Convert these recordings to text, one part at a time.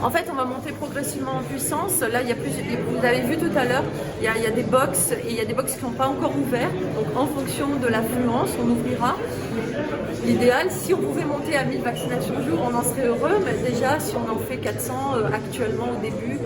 En fait, on va monter progressivement en puissance. Là, vous avez vu tout à l'heure, il y a des box et il y a des box qui n'ont pas encore ouvert. Donc, en fonction de l'affluence, on ouvrira. L'idéal, si on pouvait monter à 1000 vaccinations au jour, on en serait heureux. Mais déjà, si on en fait 400 actuellement au début,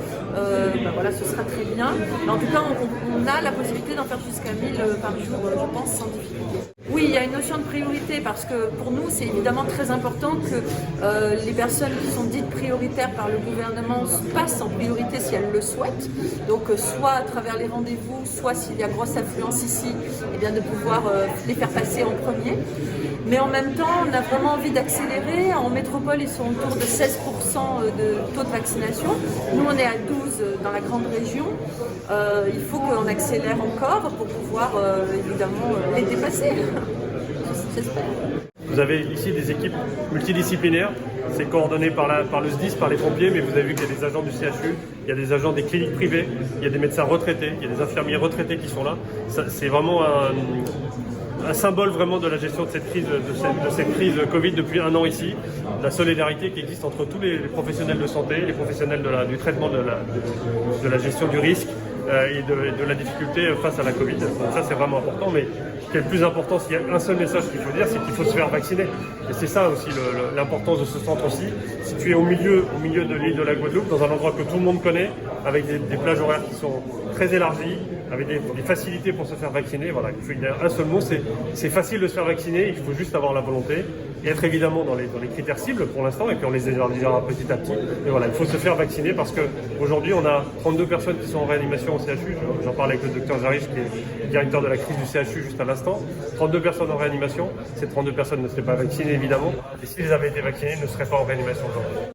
voilà, ce sera très bien. Mais en tout cas, on a la possibilité d'en faire jusqu'à 1000 par jour, je pense, sans difficulté. Oui, il y a une notion de priorité parce que pour nous, c'est évidemment très important que les personnes qui sont dites prioritaires par le gouvernement passent en priorité si elles le souhaitent. Donc, soit à travers les rendez-vous, soit s'il y a grosse affluence ici, eh bien, de pouvoir les faire passer en premier. Mais en même temps, on a vraiment envie d'accélérer. En métropole, ils sont autour de 16% de taux de vaccination. Nous, on est à 12% dans la grande région. Il faut qu'on accélère encore pour pouvoir, évidemment, les dépasser. J'espère. Vous avez ici des équipes multidisciplinaires, c'est coordonné par le SDIS, par les pompiers, mais vous avez vu qu'il y a des agents du CHU, il y a des agents des cliniques privées, il y a des médecins retraités, il y a des infirmiers retraités qui sont là. C'est vraiment un symbole vraiment de la gestion de cette crise Covid depuis 1 an ici, la solidarité qui existe entre tous les professionnels de santé, les professionnels du traitement de la gestion du risque et de la difficulté face à la Covid. Donc ça c'est vraiment important, mais ce qui est le plus important, s'il y a un seul message qu'il faut dire, c'est qu'il faut se faire vacciner. Et c'est ça aussi l'importance de ce centre aussi. Situé au milieu de l'île de la Guadeloupe, dans un endroit que tout le monde connaît, avec des plages horaires qui sont très élargies, avec des facilités pour se faire vacciner. Voilà, il y a un seul mot, c'est facile de se faire vacciner, il faut juste avoir la volonté et être évidemment dans les critères cibles pour l'instant, et puis on les élargira petit à petit. Et voilà, il faut se faire vacciner parce qu'aujourd'hui on a 32 personnes qui sont en réanimation au CHU. J'en parlais avec le docteur Jarich, qui est directeur de la crise du CHU juste à l'instant. 32 personnes en réanimation. Ces 32 personnes ne seraient pas vaccinées évidemment, et s'ils avaient été vaccinés, ne seraient pas en réanimation aujourd'hui.